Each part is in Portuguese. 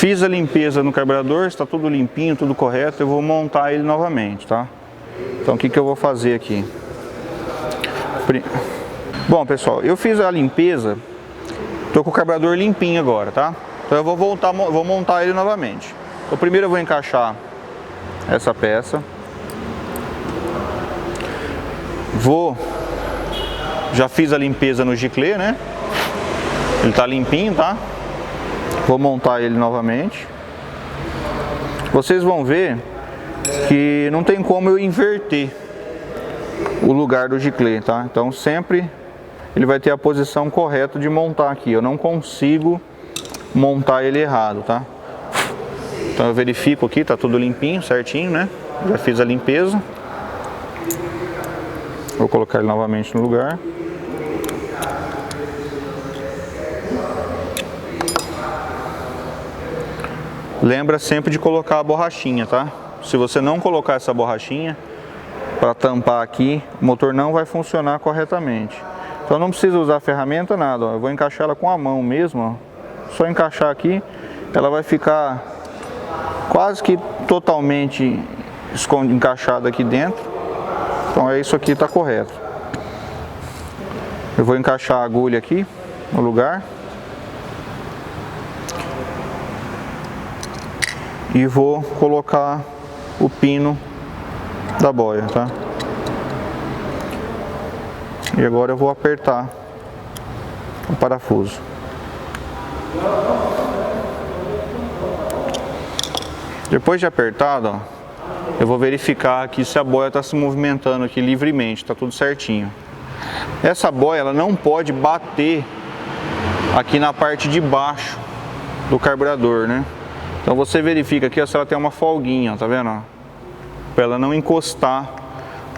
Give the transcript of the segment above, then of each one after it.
Fiz a limpeza no carburador, está tudo limpinho, tudo correto, eu vou montar ele novamente, tá? Então o que eu vou fazer aqui? Bom, pessoal, eu fiz a limpeza, tô com o carburador limpinho agora, tá? Então eu vou montar ele novamente. Então primeiro eu vou encaixar essa peça. Já fiz a limpeza no giclê, né? Ele tá limpinho, tá? Vou montar ele novamente. Vocês vão ver que não tem como eu inverter o lugar do giclê, tá? Então sempre ele vai ter a posição correta de montar aqui. Eu não consigo montar ele errado, tá? Então eu verifico aqui, tá tudo limpinho, certinho, né? Já fiz a limpeza. Vou colocar ele novamente no lugar. Lembra sempre de colocar a borrachinha, tá? Se você não colocar essa borrachinha para tampar aqui, o motor não vai funcionar corretamente. Então não precisa usar ferramenta, nada, ó. Eu vou encaixar ela com a mão mesmo, ó. Só encaixar aqui, ela vai ficar quase que totalmente encaixada aqui dentro. Então é isso aqui, tá correto. Eu vou encaixar a agulha aqui no lugar. E vou colocar o pino da boia, tá? E agora eu vou apertar o parafuso. Depois de apertado, ó, eu vou verificar aqui se a boia está se movimentando aqui livremente, está tudo certinho. Essa boia ela não pode bater aqui na parte de baixo do carburador, né? Então você verifica aqui ó, se ela tem uma folguinha, ó, tá vendo? Para ela não encostar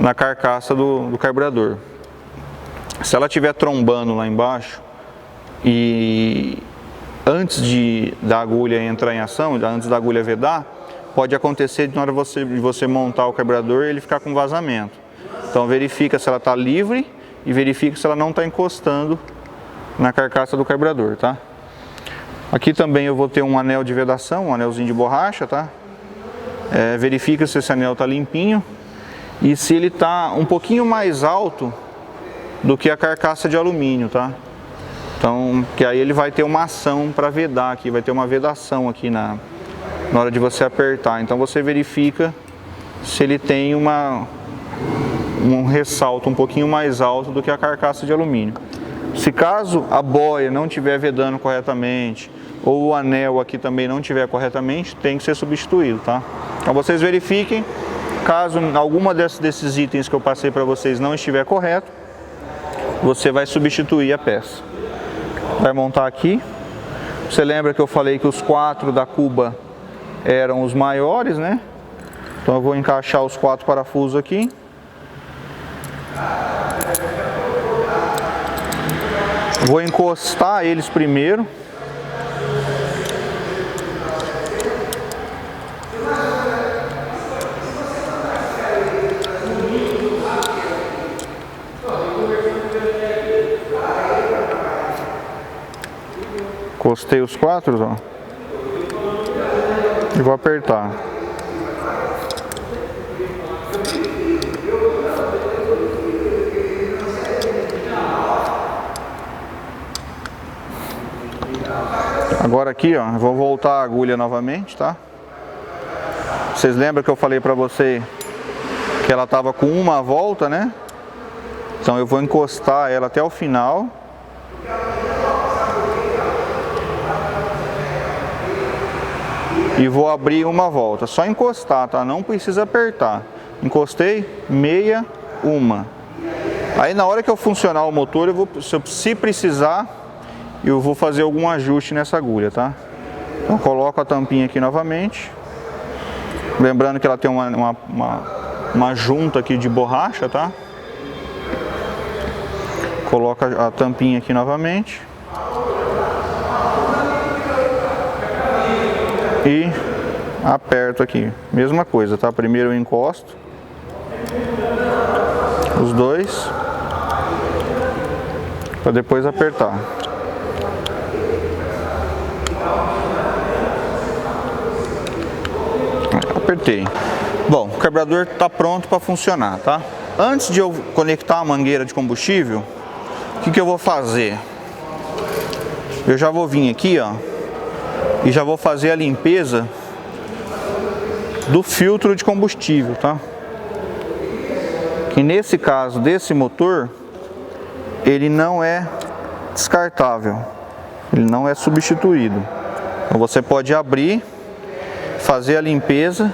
na carcaça do carburador. Se ela estiver trombando lá embaixo e antes da agulha entrar em ação, antes da agulha vedar, pode acontecer na hora de você montar o carburador ele ficar com vazamento. Então verifica se ela está livre e verifica se ela não está encostando na carcaça do carburador, tá? Aqui também eu vou ter um anel de vedação, um anelzinho de borracha, tá? Verifica se esse anel está limpinho e se ele está um pouquinho mais alto do que a carcaça de alumínio, tá? Então, que aí ele vai ter uma ação para vedar aqui, vai ter uma vedação aqui na hora de você apertar. Então você verifica se ele tem um ressalto um pouquinho mais alto do que a carcaça de alumínio. Se caso a boia não estiver vedando corretamente ou o anel aqui também não estiver corretamente, tem que ser substituído, tá? Então vocês verifiquem, caso alguma desses itens que eu passei para vocês não estiver correto, você vai substituir a peça. Vai montar aqui. Você lembra que eu falei que os 4 da cuba eram os maiores, né? Então eu vou encaixar os 4 parafusos aqui. Vou encostar eles primeiro. Encostei os 4, ó. E vou apertar. Agora aqui, ó, eu vou voltar a agulha novamente, tá? Vocês lembram que eu falei pra você que ela tava com uma volta, né? Então eu vou encostar ela até o final. E vou abrir uma volta, só encostar, tá? Não precisa apertar. Encostei, meia, uma. Aí na hora que eu funcionar o motor, se precisar, eu vou fazer algum ajuste nessa agulha, tá? Então coloco a tampinha aqui novamente. Lembrando que ela tem uma junta aqui de borracha, tá? Coloco a tampinha aqui novamente. E aperto aqui, mesma coisa, tá? Primeiro eu encosto os dois para depois apertar. Apertei. Bom, o carburador está pronto para funcionar, tá? Antes de eu conectar a mangueira de combustível, o que eu vou fazer? Eu já vou vir aqui, ó, e já vou fazer a limpeza do filtro de combustível, tá? Que nesse caso desse motor, ele não é descartável, ele não é substituído. Então você pode abrir, fazer a limpeza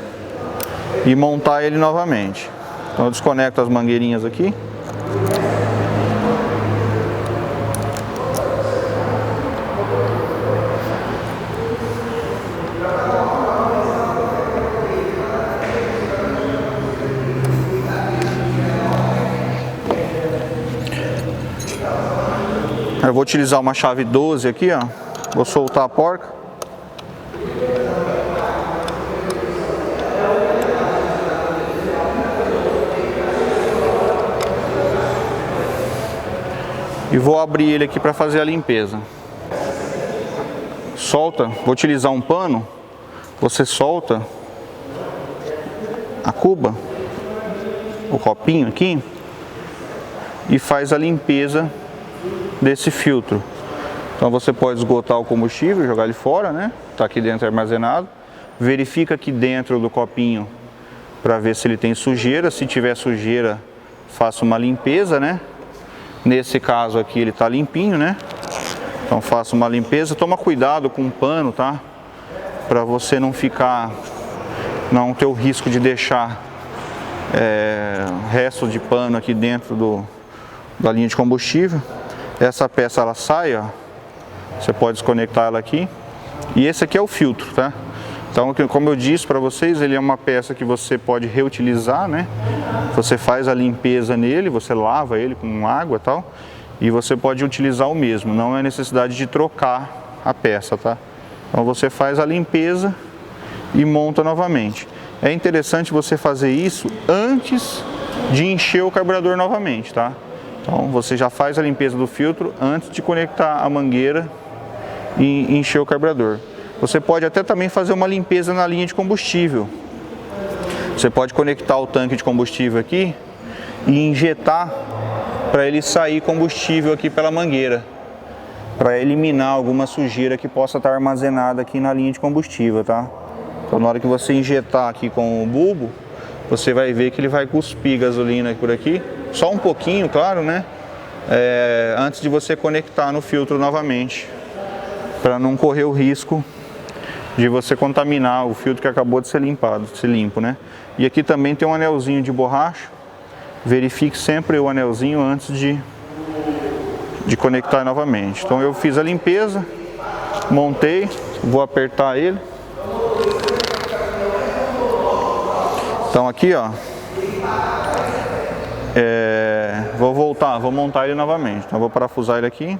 e montar ele novamente. Então eu desconecto as mangueirinhas aqui. Eu vou utilizar uma chave 12 aqui, ó. Vou soltar a porca. E vou abrir ele aqui para fazer a limpeza. Solta, vou utilizar um pano. Você solta a cuba, o copinho aqui, e faz a limpeza desse filtro. Então você pode esgotar o combustível, jogar ele fora, né? Tá aqui dentro armazenado. Verifica aqui dentro do copinho para ver se ele tem sujeira. Se tiver sujeira, faça uma limpeza, né? Nesse caso aqui ele tá limpinho, né? Então faça uma limpeza. Toma cuidado com o pano, tá? Para você não ter o risco de deixar resto de pano aqui dentro da linha de combustível. Essa peça ela sai, ó. Você pode desconectar ela aqui. E esse aqui é o filtro, tá? Então, como eu disse para vocês, ele é uma peça que você pode reutilizar, né? Você faz a limpeza nele, você lava ele com água e tal, e você pode utilizar o mesmo. Não é necessidade de trocar a peça, tá? Então você faz a limpeza e monta novamente. É interessante você fazer isso antes de encher o carburador novamente, tá? Então você já faz a limpeza do filtro antes de conectar a mangueira e encher o carburador. Você pode até também fazer uma limpeza na linha de combustível. Você pode conectar o tanque de combustível aqui e injetar para ele sair combustível aqui pela mangueira, para eliminar alguma sujeira que possa estar armazenada aqui na linha de combustível, tá? Então na hora que você injetar aqui com o bulbo, você vai ver que ele vai cuspir gasolina por aqui. Só um pouquinho, claro, né? Antes de você conectar no filtro novamente, para não correr o risco de você contaminar o filtro que acabou de ser limpo, né? E aqui também tem um anelzinho de borracha. Verifique sempre o anelzinho antes de conectar novamente. Então eu fiz a limpeza, montei, vou apertar ele. Então aqui, ó, vou montar ele novamente. Então eu vou parafusar ele aqui.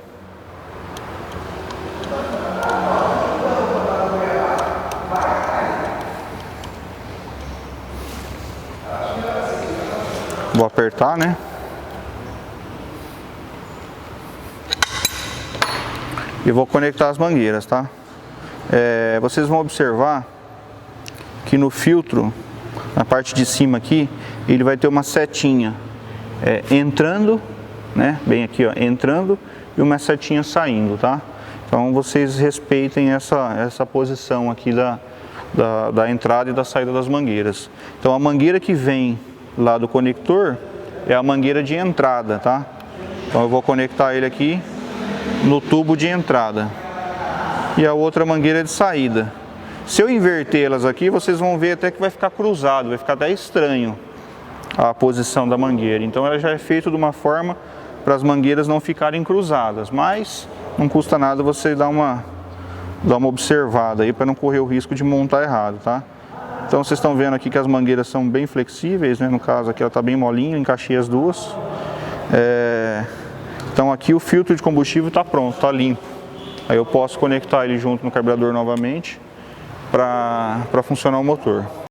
Vou apertar, né? E vou conectar as mangueiras, tá? Vocês vão observar que no filtro, na parte de cima aqui, ele vai ter uma setinha entrando, né? Bem aqui, ó, entrando, e uma setinha saindo, tá? Então vocês respeitem essa posição aqui da entrada e da saída das mangueiras. Então a mangueira que vem lá do conector é a mangueira de entrada, tá? Então eu vou conectar ele aqui no tubo de entrada e a outra mangueira de saída. Se eu inverter elas aqui, vocês vão ver até que vai ficar cruzado, vai ficar até estranho a posição da mangueira. Então ela já é feita de uma forma para as mangueiras não ficarem cruzadas, mas não custa nada você dar uma observada aí para não correr o risco de montar errado, tá? Então vocês estão vendo aqui que as mangueiras são bem flexíveis, né? No caso aqui ela está bem molinha, encaixei as duas. Então aqui o filtro de combustível está pronto, está limpo. Aí eu posso conectar ele junto no carburador novamente para funcionar o motor.